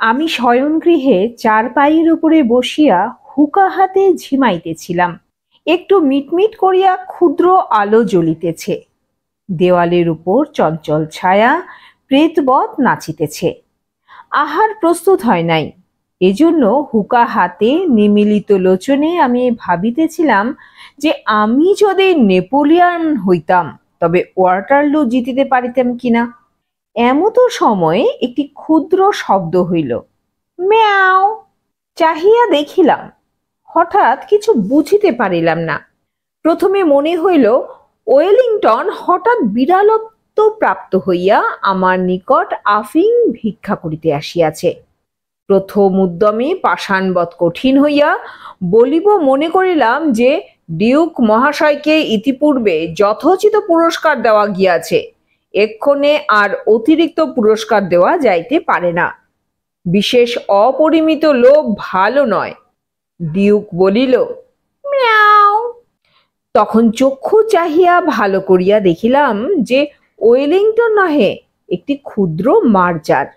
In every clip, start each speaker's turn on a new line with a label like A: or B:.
A: আমি শয়নগৃহে চারপাইয়ের উপরে বসিয়া হুঁকা হাতে ঝিমাইতেছিলাম। একটু মিটমিট করিয়া ক্ষুদ্র আলো জ্বলিতেছে। দেওয়ালের উপর চঞ্চল ছায়া প্রেতবৎ নাচিতেছে। আহার প্রস্তুত হয় নাই, এজন্য হুঁকা হাতে নিমিলিত লোচনে আমি ভাবিতেছিলাম যে আমি যদি নেপোলিয়ন হইতাম তবে ওয়াটারলু জিতিতে পারিতাম কিনা। এমতো সময়ে একটি ক্ষুদ্র শব্দ হইল, ম্যাও। চাহিয়া দেখিলাম, হঠাৎ কিছু বুঝিতে পারিলাম না। প্রথমে মনে হইল ওয়েলিংটন হঠাৎ বিড়ালত্ব প্রাপ্ত হইয়া আমার নিকট আফিং ভিক্ষা করিতে আসিয়াছে। প্রথম উদ্যমে পাষাণবৎ কঠিন হইয়া বলিব মনে করিলাম যে ডিউক মহাশয়কে ইতিপূর্বে যথোচিত পুরস্কার দেওয়া গিয়াছে, এক্ষণে আর অতিরিক্ত পুরস্কার দেওয়া যাইতে পারে না। বিশেষ অপরিমিত লোভ ভালো নয়। ডিউক বলিল, মিয়াও। তখন চক্ষু চাহিয়া ভালো করিয়া দেখিলাম যে ওয়েলিংটন নহে, একটি ক্ষুদ্র মার্জার।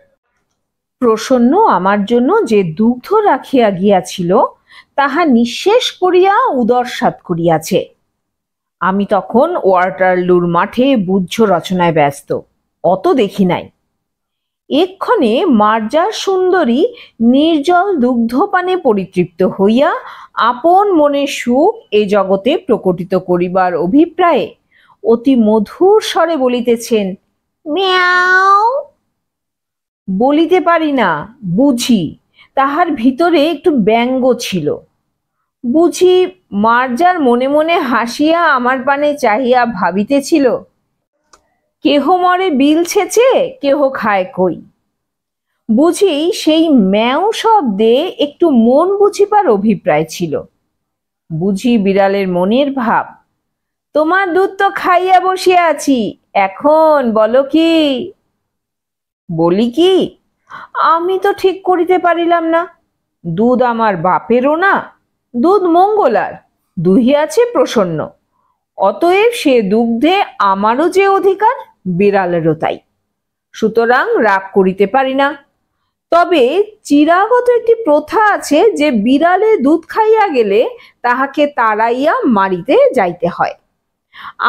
A: প্রসন্ন আমার জন্য যে দুগ্ধ রাখিয়া গিয়াছিল তাহা নিঃশেষ করিয়া উদরসাৎ করিয়াছে। আমি তখন ওয়াটারলুর মাঠে বুদ্ধ রচনায় ব্যস্ত, অত দেখি নাই। এক্ষণে মার্জার সুন্দরী নির্জল দুগ্ধপানে পরিতৃপ্ত হইয়া আপন মনের সুখ এ জগতে প্রকটিত করিবার অভিপ্রায়ে অতি মধুর স্বরে বলিতেছেন, মিয়াও। বলিতে পারি না, বুঝি তাহার ভিতরে একটু ব্যঙ্গ ছিল। বুঝি মার্জার মনে মনে হাসিয়া আমার পানে চাহিয়া ভাবিতেছিল, কেহ মরে বিল ছেচে, কেহ খায় কই। বুঝি সেই ম্যাও শব্দে একটু মন বুঝিবার অভিপ্রায় ছিল। বুঝি বিড়ালের মনের ভাব, তোমার দুধ তো খাইয়া বসিয়া আছি, এখন বলো কি। বলি কি, আমি তো ঠিক করিতে পারিলাম না। দুধ আমার বাপেরও না, দুধ মঙ্গলার, দুহিয়াছে প্রসন্ন, অতএব সে দুগ্ধে আমারও যে অধিকার, বিড়ালেরও তাই। সুতরাং রাগ করিতে পারি না। তবে চিরাগত একটি প্রথা আছে যে বিড়ালে দুধ খাইয়া গেলে তাহাকে তাড়াইয়া মারিতে যাইতে হয়।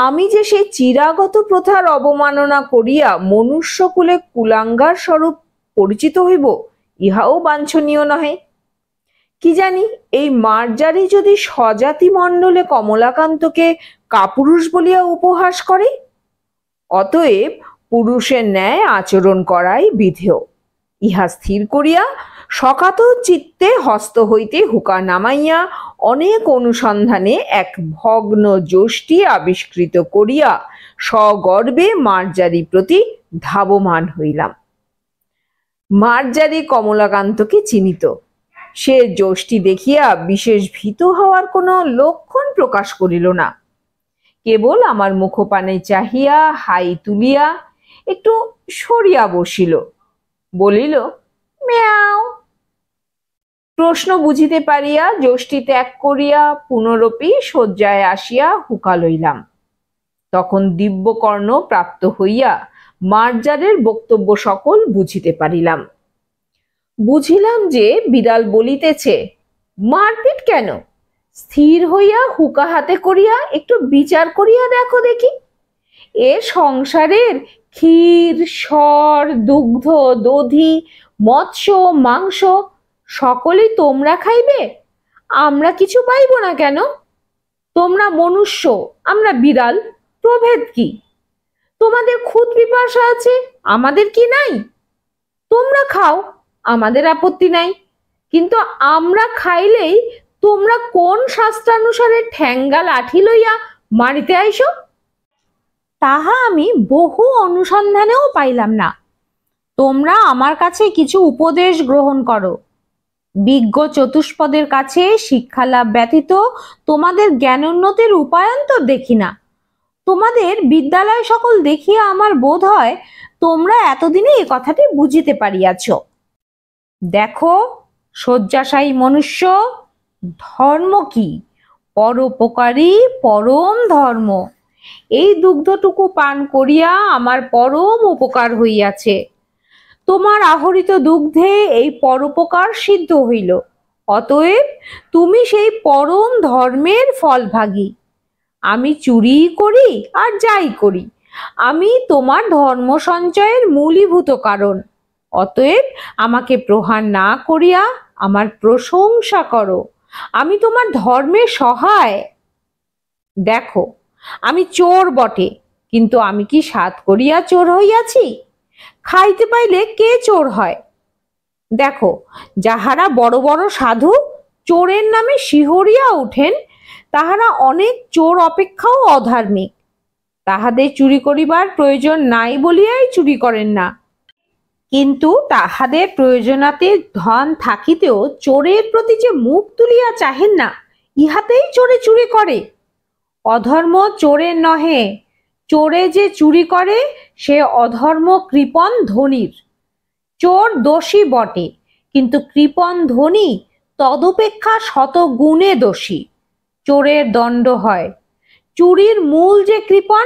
A: আমি যে সেই চিরাগত প্রথার অবমাননা করিয়া মনুষ্যকুলে কুলাঙ্গার স্বরূপ পরিচিত হইব, ইহাও বাঞ্ছনীয় নহে। কি জানি এই মার্জারি যদি স্বজাতি মণ্ডলে কমলাকান্তকে কাপুরুষ বলিয়া উপহাস করে। অতএব পুরুষের ন্যায় আচরণ করাই বিধেয়। ইহা স্থির করিয়া সকাত চিত্তে হস্ত হইতে হুঁকা নামাইয়া অনেক অনুসন্ধানে এক ভগ্ন যষ্টি আবিষ্কৃত করিয়া সগর্বে মার্জারি প্রতি ধাবমান হইলাম। মার্জারি কমলাকান্তকে চিনিত। সে যষ্টি দেখিয়া বিশেষ ভীত হওয়ার কোনো লক্ষণ প্রকাশ করিল না। কেবল আমার মুখপানে চাহিয়া হাই তুলিয়া একটু সরিয়া বসিল, বলিল, মিয়াও। প্রশ্ন বুঝিতে পারিয়া যষ্টি ত্যাগ করিয়া পুনরপি শয্যায় আসিয়া হুঁকা লইলাম। তখন দিব্যকর্ণ প্রাপ্ত হইয়া মার্জারের বক্তব্য সকল বুঝিতে পারিলাম। বুঝিলাম যে বিড়াল বলিতেছে, মারপিট কেন, স্থির হইয়া হুঁকা হাতে করিয়া একটু বিচার করিয়া দেখো দেখি। এ সংসারের ক্ষীর, সর, দুগ্ধ, দধি, মৎস্য, মাংস সকলেই তোমরা খাইবে, আমরা কিছু পাইব না কেন? তোমরা মনুষ্য, আমরা বিড়াল, প্রভেদ কি? তোমাদের খুদ পিপাসা আছে, আমাদের কি নাই? তোমরা খাও, আমাদের আপত্তি নাই, কিন্তু আমরা খাইলেই তোমরা কোন শাস্ত্রানুসারে ঠ্যাঙ্গা লাঠি লইয়া মারিতে আইসো? তাহা আমি বহু অনুসন্ধানেও পাইলাম না। তোমরা আমার কাছে কিছু উপদেশ গ্রহণ করো। বিজ্ঞ চতুষ্পদের কাছে শিক্ষালাভ ব্যতীত তোমাদের জ্ঞানোন্নতির উপায়ান্তর দেখি না। তোমাদের বিদ্যালয় সকল দেখিয়া আমার বোধ হয় তোমরা এতদিনে এ কথাটি বুঝিতে পারিয়াছ। দেখো শয্যাশায়ী মনুষ্য, ধর্ম কি? পরোপকারী পরম ধর্ম। এই দুগ্ধটুকু পান করিয়া আমার পরম উপকার হইয়াছে। তোমার আহরিত দুগ্ধে এই পরোপকার সিদ্ধ হইল, অতএব তুমি সেই পরম ধর্মের ফলভাগী। আমি চুরি করি আর যাই করি, আমি তোমার ধর্ম সঞ্চয়ের মূলীভূত কারণ। অতএব আমাকে প্রহার না করিয়া আমার প্রশংসা করো, আমি তোমার ধর্মের সহায়। দেখো, আমি চোর বটে, কিন্তু আমি কি সাধ করিয়া চোর হইয়াছি? খাইতে পাইলে কে চোর হয়? দেখো, যাহারা বড় বড় সাধু চোরের নামে শিহরিয়া উঠেন, তাহারা অনেক চোর অপেক্ষাও অধার্মিক। তাহাদের চুরি করিবার প্রয়োজন নাই বলিয়াই চুরি করেন না, কিন্তু তাহাদের প্রয়োজনাতে ধন থাকিতেও চোরের প্রতি যে মুখ তুলিয়া চাহেন না, ইহাতেই চোরে চুরি করে। অধর্ম চোরের নহে, চোরে যে চুরি করে সে অধর্ম কৃপণ ধনীর। চোর দোষী বটে, কিন্তু কৃপণ ধনী তদপেক্ষা শত গুণে দোষী। চোরের দণ্ড হয়, চুরির মূল যে কৃপণ,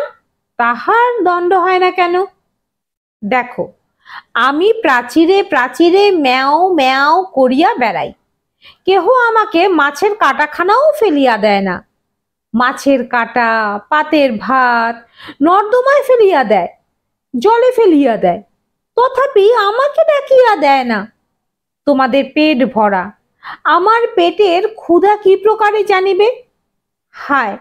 A: তাহার দণ্ড হয় না কেন? দেখো, আমি প্রাচীরে প্রাচীরে ম্যাও ম্যাও করিয়া বেড়াই, কেহ আমাকে মাছের কাটাখানাও ফেলিয়া দেয় না। মাছের কাটা, পাতের ভাত নর্দমায় ফেলিয়া দেয়, জলে ফেলিয়া দেয়, তথাপি আমাকে ডাকিয়া দেয় না। তোমাদের পেট ভরা, আমার পেটের ক্ষুধা কি প্রকারে জানিবে? হায়,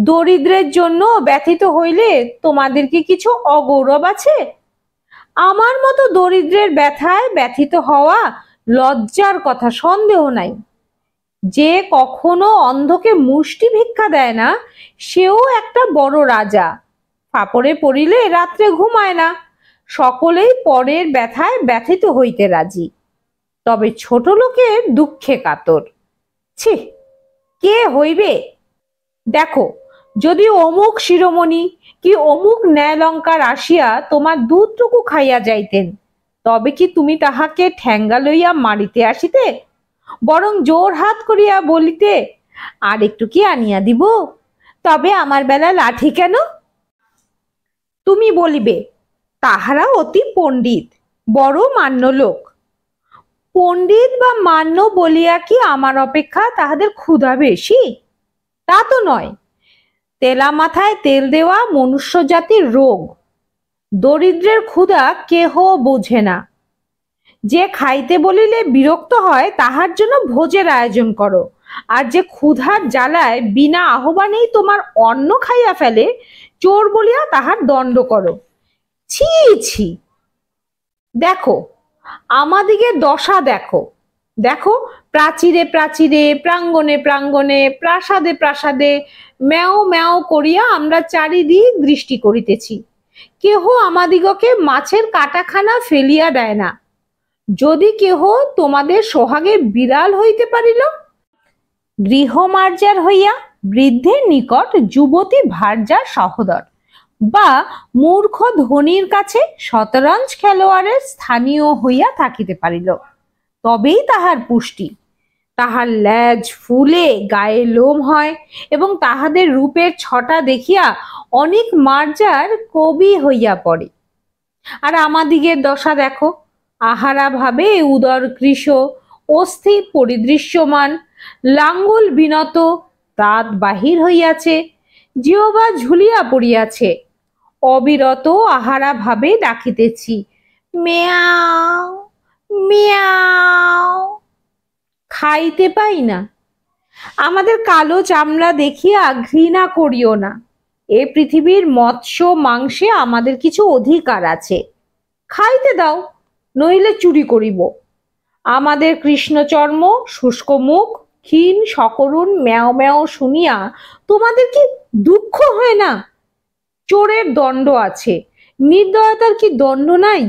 A: দরিদ্রের জন্য ব্যথিত হইলে তোমাদের কি কিছু অগৌরব আছে? আমার মতো দরিদ্রের ব্যথায় ব্যথিত হওয়া লজ্জার কথা, সন্দেহ নাই। যে কখনো অন্ধকে মুষ্টি ভিক্ষা দেয় না, সেও একটা বড় রাজা। ফাপড়ে পড়িলে রাত্রে ঘুমায় না, সকলেই পরের ব্যথায় ব্যথিত হইতে রাজি, তবে ছোট লোকের দুঃখে কাতর। ছি, কে হইবে? দেখো, যদি অমুক শিরোমণি কি অমুক ন্যায়লঙ্কার আসিয়া তোমার দুধটুকু খাইয়া যাইতেন, তবে কি তুমি তাহাকে ঠ্যাঙ্গা লইয়া মারিতে আসিতে? বরং জোর হাত করিয়া বলিতে, আর একটু কি আনিয়া দিব? তবে আমার বেলা লাঠি কেন? তুমি বলিবে, তাহারা অতি পণ্ডিত, বড় মান্য লোক। পণ্ডিত বা মান্য বলিয়া কি আমার অপেক্ষা তাহাদের ক্ষুধা বেশি? তা তো নয়। তেলা মাথায় তেল দেওয়া মনুষ্য জাতির রোগ। দরিদ্রের ক্ষুধা কেহ বোঝে না। যে খাইতে বলিলে বিরক্ত হয়, তাহার জন্য ভোজের আয়োজন করো, আর যে ক্ষুধার জ্বালায় বিনা আহ্বানেই তোমার অন্ন খাইয়া ফেলে, চোর বলিয়া তাহার দণ্ড করো। ছি ছি! দেখো, আমাদিকে দশা দেখো। দেখো, প্রাচীরে প্রাচীরে, প্রাঙ্গণে প্রাঙ্গণে, প্রাসাদে প্রাসাদে ম্যাও ম্যাও করিয়া আমরা চারিদিক দৃষ্টি করিতেছি, কেহ আমাদিগকে মাছের কাটাখানা ফেলিয়া দেয় না। যদি কেহ তোমাদের সোহাগে বিড়াল হইতে পারিল, গৃহমার্জার হইয়া বৃদ্ধের নিকট যুবতী ভার্যার সহোদর, বা মূর্খ ধনীর কাছে শতরঞ্জ খেলোয়াড়ের স্থানীয় হইয়া থাকিতে পারিল, তবেই তাহার পুষ্টি। তাহার লেজ ফুলে গায়ে লোম হয়, এবং তাহাদের রূপের ছটা দেখিয়া অনেক মার্জার কবি হইয়া পড়ে। আর আমাদিগের দশা দেখো, আহারা ভাবে উদর কৃশ, অস্থি পরিদৃশ্যমান, লাঙ্গল বিনত, দাঁত বাহির হইয়াছে, জিহ্বা ঝুলিয়া পড়িয়াছে। অবিরত আহারা ভাবে ডাকিতেছি, মেয়াও মেয়াও, খাইতে পাই না। আমাদের কালো চামড়া দেখিয়া ঘৃণা করিও না। এ পৃথিবীর মৎস্য মাংসে আমাদের কিছু অধিকার আছে, খাইতে দাও, নইলে চুরি করিব। আমাদের কৃষ্ণচর্ম, শুষ্ক মুখ, ক্ষীণ সকরুণ ম্যাও ম্যাও শুনিয়া তোমাদের কি দুঃখ হয় না? চোরের দণ্ড আছে, নির্দয়তার কি দণ্ড নাই?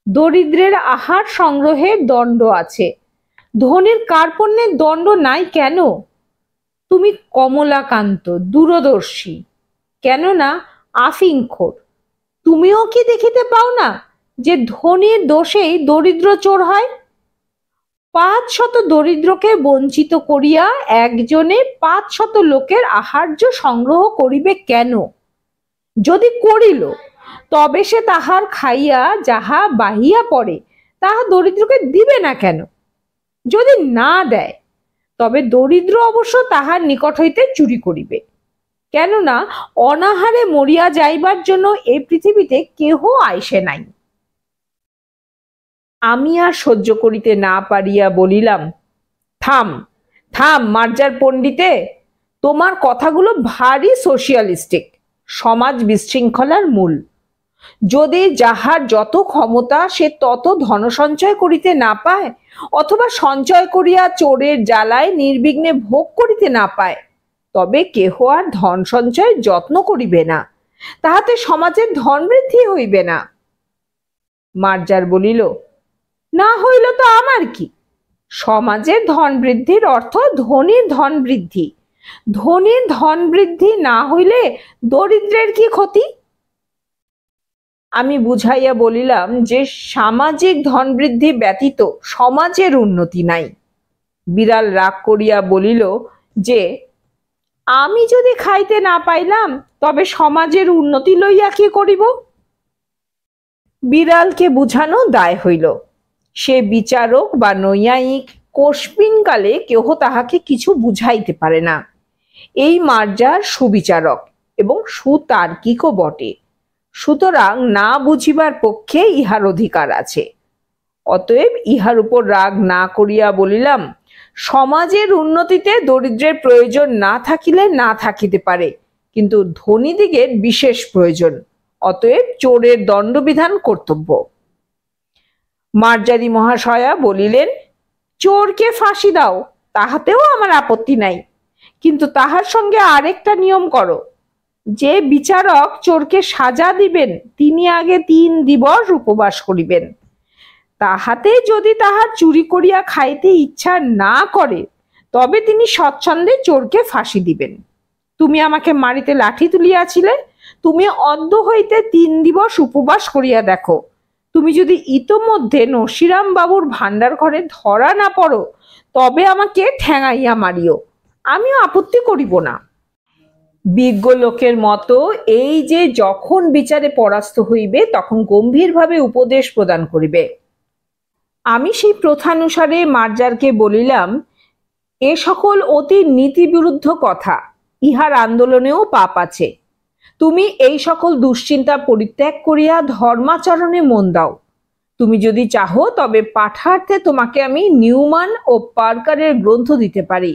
A: দরিদ্রের আহার সংগ্রহের দণ্ড আছে, ধনীর কার্পণ্যের দণ্ড নাই কেন? তুমি কমলাকান্ত, দূরদর্শী, কেননা আফিংখোর, তুমিও কি দেখিতে পাও না যে ধনীর দোষেই দরিদ্র চোর হয়? 500 দরিদ্রকে বঞ্চিত করিয়া একজনে 500 লোকের আহার্য সংগ্রহ করিবে কেন? যদি করিল, তবে সে তাহার খাইয়া যাহা বাহিয়া পড়ে তাহা দরিদ্রকে দিবে না কেন? যদি না দেয় তবে দরিদ্র অবশ্য তাহার নিকট হইতে চুরি করিবে। কেননা অনাহারে মরিয়া যাইবার জন্য এই পৃথিবীতে কেহ আইসে নাই। আমি আর সহ্য করিতে না পারিয়া বলিলাম, থাম থাম মার্জার পণ্ডিতে, তোমার কথাগুলো ভারী সোশিয়ালিস্টিক, সমাজ বিশৃঙ্খলার মূল। যদি যাহার যত ক্ষমতা সে তত ধন সঞ্চয় করিতে না পায়, অথবা সঞ্চয় করিয়া চোরের জ্বালায় নির্বিঘ্নে ভোগ করিতে না পায়, তবে কেহ আর ধন সঞ্চয়ের যত্ন করিবে না, তাহাতে সমাজের ধন বৃদ্ধি হইবে না। মার্জার বলিল, না হইল তো আমার কি? সমাজের ধন বৃদ্ধির অর্থ ধনীর ধন বৃদ্ধি। ধনীর ধন বৃদ্ধি না হইলে দরিদ্রের কি ক্ষতি? আমি বুঝাইয়া বলিলাম যে সামাজিক ধন বৃদ্ধি ব্যতীত সমাজের উন্নতি নাই। বিড়াল রাগ করিয়া বলিল যে, আমি যদি খাইতে না পাইলাম তবে সমাজের উন্নতি লইয়া কি করিব? বিড়ালকে বুঝানো দায় হইল। সে বিচারক বা নৈয়ায়িক, কোশপিনকালে কেহ তাহাকে কিছু বুঝাইতে পারে না। এই মার্জার সুবিচারক এবং সুতার্কিকও বটে, সুতরাং না বুঝিবার পক্ষে ইহার অধিকার আছে। অতএব ইহার উপর রাগ না করিয়া বলিলাম, সমাজের উন্নতিতে দরিদ্রের প্রয়োজন না থাকিলে না থাকিতে পারে, কিন্তু ধনীদিগের বিশেষ প্রয়োজন, অতএব চোরের দণ্ডবিধান কর্তব্য। মার্জারি মহাশয়া বলিলেন, চোরকে ফাঁসি দাও, তাহাতেও আমার আপত্তি নাই, কিন্তু তাহার সঙ্গে আরেকটা নিয়ম করো, যে বিচারক চোরকে সাজা দিবেন তিনি আগে 3 দিবস উপবাস করিবেন। তাহাতে যদি তাহার চুরি করিয়া খাইতে ইচ্ছা না করে তবে তিনি স্বচ্ছন্দে চোরকে ফাঁসি দিবেন। তুমি আমাকে মারিতে লাঠি তুলিয়াছিলে, তুমি অদ্য হইতে 3 দিবস উপবাস করিয়া দেখো, তুমি যদি ইতোমধ্যে নসিরাম বাবুর ভান্ডার ঘরে ধরা না পড়ো তবে আমাকে ঠ্যাঙাইয়া মারিও, আমিও আপত্তি করিব না। বিজ্ঞ লোকের মতো এই যে যখন বিচারে পরাস্ত হইবে তখন গম্ভীরভাবে উপদেশ প্রদান করিবে। আমি সেই প্রথানুসারে মার্জারকে বলিলাম, এ সকল অতি নীতিবিরুদ্ধ কথা, ইহার আন্দোলনেও পাপ আছে। তুমি এই সকল দুশ্চিন্তা পরিত্যাগ করিয়া ধর্মাচরণে মন দাও। তুমি যদি চাহো তবে পাঠার্থে তোমাকে আমি নিউমান ও পার্কারের গ্রন্থ দিতে পারি,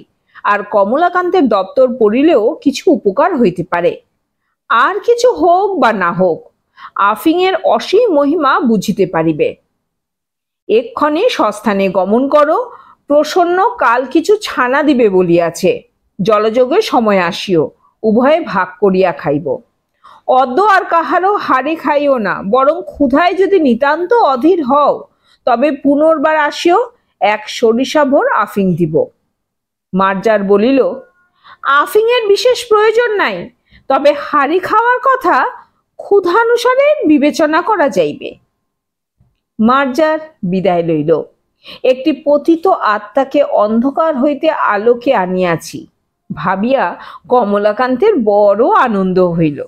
A: আর কমলাকান্তের দপ্তর পড়িলেও কিছু উপকার হইতে পারে। আর কিছু হোক বা না হোক, আফিংয়ের অসীম মহিমা বুঝিতে পারিবে। এক্ষণে সস্থানে গমন করো, প্রসন্ন কাল কিছু ছানা দিবে বলিয়াছে, জলযোগে সময় আসিও, উভয়ে ভাগ করিয়া খাইব। অদ্য আর কাহারও হাড়ে খাইও না, বরং ক্ষুধায় যদি নিতান্ত অধীর হও তবে পুনর্বার আসিও, 1 সরিষা ভোর আফিং দিব। মার্জার বলিল, আফিংয়ের বিশেষ প্রয়োজন নাই, তবে হাড়ি খাওয়ার কথা ক্ষুধানুসারে বিবেচনা করা যাইবে। মার্জার বিদায় লইল। একটি পতিত আত্মাকে অন্ধকার হইতে আলোকে আনিয়াছি ভাবিয়া কমলাকান্তের বড় আনন্দ হইল।